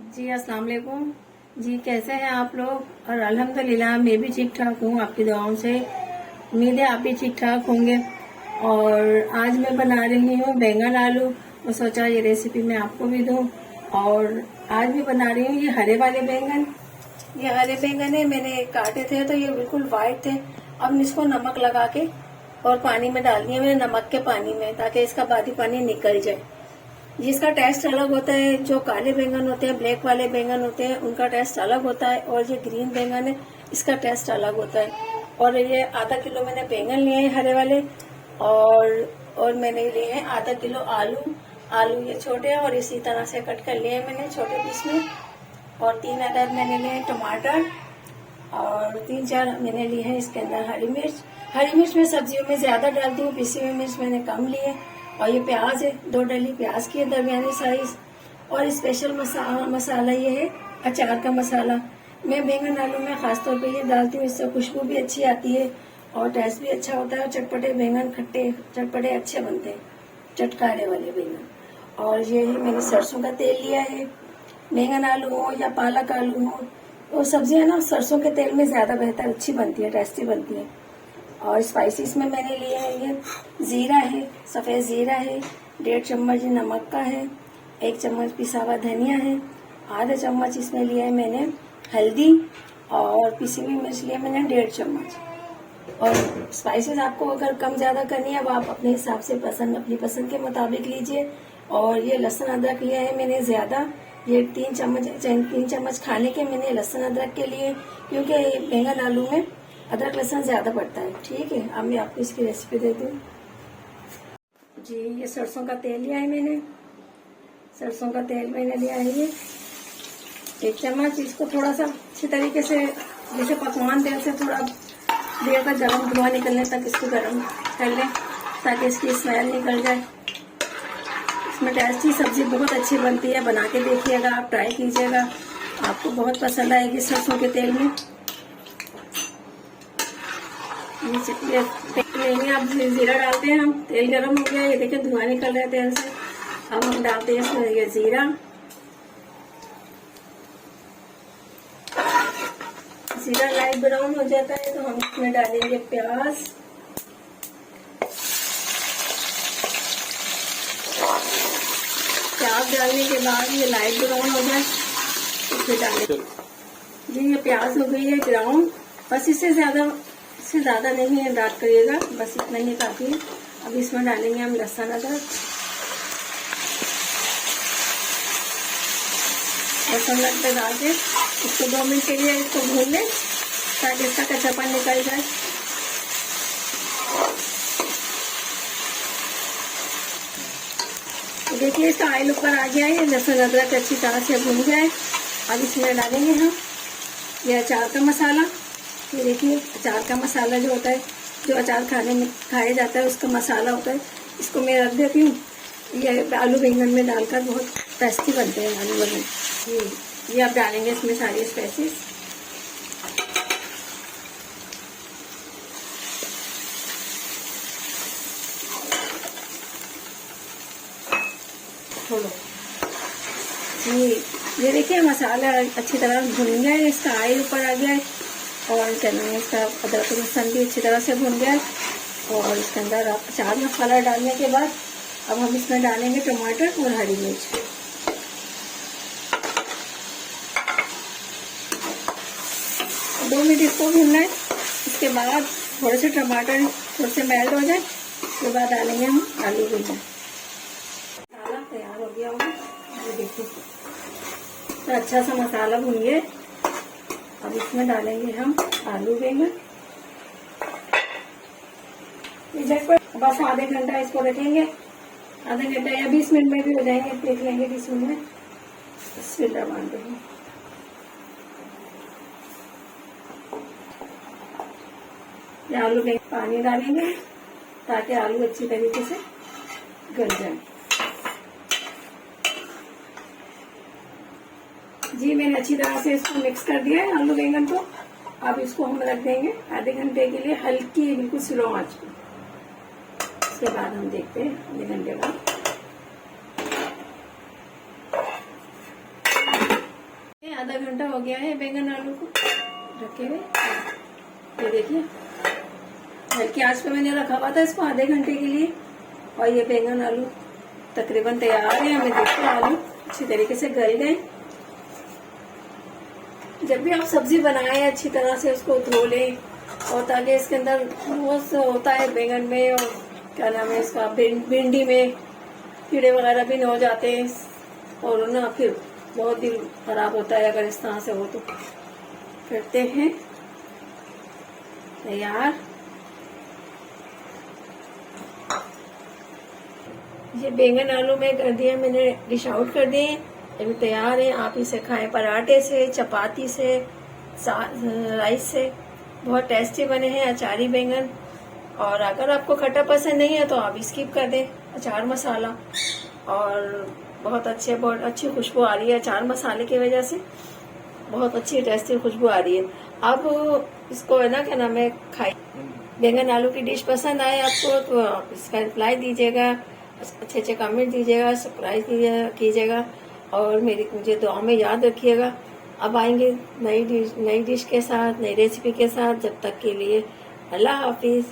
जी अस्सलाम वालेकुम। जी कैसे हैं आप लोग? और अल्हम्दुलिल्लाह मैं भी ठीक ठाक हूँ आपकी दुआओं से। उम्मीद है आप भी ठीक ठाक होंगे। और आज मैं बना रही हूँ बैंगन आलू। तो सोचा ये रेसिपी मैं आपको भी दूँ। और आज भी बना रही हूँ ये हरे वाले बैंगन। ये हरे बैंगन है, मैंने काटे थे तो ये बिल्कुल वाइट थे। अब इसको नमक लगा के और पानी में डाल दिया मैंने, नमक के पानी में, ताकि इसका बादी पानी निकल जाए। जिसका टेस्ट अलग होता है, जो काले बैंगन होते हैं, ब्लैक वाले बैंगन होते हैं, उनका टेस्ट अलग होता है। और ये ग्रीन बैंगन है, इसका टेस्ट अलग होता है। और ये आधा किलो मैंने बैंगन लिए हैं हरे वाले। और मैंने लिए हैं आधा किलो आलू। आलू ये छोटे हैं और इसी तरह से कट कर लिए हैं मैंने छोटे पीस में। और 3 अदद मैंने लिए हैं टमाटर। और 3-4 मैंने लिए हैं इसके अंदर हरी मिर्च। हरी मिर्च मैं सब्जियों में ज्यादा डालती हूँ, पिसी हुई मिर्च मैंने कम ली है। और ये प्याज है, 2 डली प्याज की है, दरमियानी साइज। और स्पेशल मसाला ये है अचार का मसाला। मैं बैंगन आलू में खासतौर पे ये डालती हूँ, इससे खुशबू भी अच्छी आती है और टेस्ट भी अच्छा होता है। और चटपटे बैंगन, खट्टे चटपटे अच्छे बनते हैं, चटकारे वाले बैंगन। और ये मैंने सरसों का तेल लिया है। बैंगन आलू हो या पालक आलू हो, वो सब्जियां ना सरसों के तेल में ज्यादा बेहतर अच्छी बनती है, टेस्टी बनती है। और स्पाइसेस में मैंने लिए हैं ये जीरा है, सफेद जीरा है, 1.5 चम्मच नमक का है, 1 चम्मच पिसा हुआ धनिया है, आधा चम्मच इसमें लिया है मैंने हल्दी। और पिसी हुई मिर्च लिया मैंने 1.5 चम्मच। और स्पाइसेस आपको अगर कम ज्यादा करनी है, अब आप अपने हिसाब से अपनी पसंद के मुताबिक लीजिए। और ये लहसुन अदरक लिया है मैंने ज्यादा, ये 3 चम्मच खाने के मैंने लहसुन अदरक के लिए, क्योंकि बैंगन आलू में अदरक लहसुन ज्यादा पड़ता है। ठीक है, अब मैं आपको इसकी रेसिपी दे दूँ। जी ये सरसों का तेल लिया है मैंने। सरसों का तेल मैंने लिया है ये 1 चम्मच। इसको थोड़ा सा अच्छी तरीके से, जैसे पकवान तेल से थोड़ा देर तक गर्म, धुआं निकलने तक इसको गर्म कर लें, ताकि इसकी स्मेल निकल जाए। इसमें टेस्टी सब्जी बहुत अच्छी बनती है, बना के देखिएगा, आप ट्राई कीजिएगा, आपको बहुत पसंद आएगी सरसों के तेल में। नहीं, अब जीरा डालते हैं हम। तेल गरम हो गया, ये देखिए धुआं निकल रहा है तेल से। अब हम डालते हैं इसमें ये जीरा। जीरा लाइट ब्राउन हो जाता है तो हम इसमें डालेंगे प्याज। प्याज डालने के बाद ये लाइट ब्राउन हो जाए, इसमें डालेंगे। जी ये प्याज हो गई है ब्राउन, बस इससे ज्यादा नहीं है डार्क करिएगा, बस इतना ही काफी है। अब इसमें डालेंगे हम लहसुन अदरक। लहसुन अदरक डाल के इसको 2 मिनट के लिए इसको भून लें, ताकि इसका कच्चापन निकल जाए। तो देखिए इसका ऑयल ऊपर आ गया है, लहसुन अदरक अच्छी तरह से भून गया है। अब इसमें डालेंगे हम ये अचार का मसाला। ये देखिए अचार का मसाला जो होता है, जो अचार खाने में खाया जाता है, उसका मसाला होता है, इसको मैं रख देती हूँ। ये आलू बैंगन में डालकर बहुत टेस्टी बनते हैं आलू बैंगन। ये आप डालेंगे इसमें सारी स्पाइसेस। छोड़ो ये देखिए मसाला अच्छी तरह भुन गया है, इसका ऑयल ऊपर आ गया है। और क्या नाम है इसका, अदरक लहसुन भी अच्छी तरह से भुन गया है। और इसके अंदर आप अचार मसाला डालने के बाद अब हम इसमें डालेंगे टमाटर और हरी मिर्च। दो मिनट इसको भूनना है। इसके बाद थोड़े से टमाटर थोड़े से मेल्ट हो जाए, उसके बाद डालेंगे हम आलू बैंगन। मसाला तैयार हो गया होगा, ये देखिए तो अच्छा सा मसाला भून गया। अब इसमें डालेंगे हम आलू बैंगन। झटपट बस आधे घंटा इसको रखेंगे, आधे घंटा या 20 मिनट में भी हो जाएंगे, देख लेंगे 20 मिनट में। बिस्मिल्लाह मानते हैं। आलू में पानी डालेंगे ताकि आलू अच्छी तरीके से गल जाए। जी मैंने अच्छी तरह से इसको मिक्स कर दिया है आलू बैंगन को। अब इसको हम रख देंगे आधे घंटे के लिए, हल्की बिल्कुल स्लो आंच पे। उसके बाद हम देखते हैं आधे घंटे बाद। आधा घंटा हो गया है बैंगन आलू को रखे हुए। ये देखिए हल्की आंच पे मैंने रखा हुआ था इसको आधे घंटे के लिए, और ये बैंगन आलू तकरीबन तैयार है। हमें देखते आलू अच्छी तरीके से गल गए। जब भी आप सब्जी बनाएं अच्छी तरह से उसको धो लें, और ताकि इसके अंदर बहुत होता है बैंगन में, और क्या नाम है इसका भिंडी में कीड़े वगैरह भी न हो जाते हैं, और ना फिर बहुत दिल खराब होता है अगर इस तरह से हो तो। करते हैं तैयार। ये बैंगन आलू में कर दिया मैंने, डिश आउट कर दिए, अभी तैयार है। आप इसे खाएं पराठे से, चपाती से, राइस से। बहुत टेस्टी बने हैं अचारी बैंगन। और अगर आपको खट्टा पसंद नहीं है तो आप स्किप कर दें अचार मसाला, और बहुत अच्छी खुशबू आ रही है अचार मसाले की वजह से, बहुत अच्छी टेस्टी खुशबू आ रही है। आप इसको है ना क्या नाम है खाइए। बैंगन आलू की डिश पसंद आए आपको तो आप इसका रिप्लाई दीजिएगा, अच्छे कमेंट दीजिएगा, सब्सक्राइब कीजिएगा, और मुझे दुआ में याद रखिएगा। अब आएंगे नई डिश के साथ, नई रेसिपी के साथ। जब तक के लिए अल्लाह हाफिज।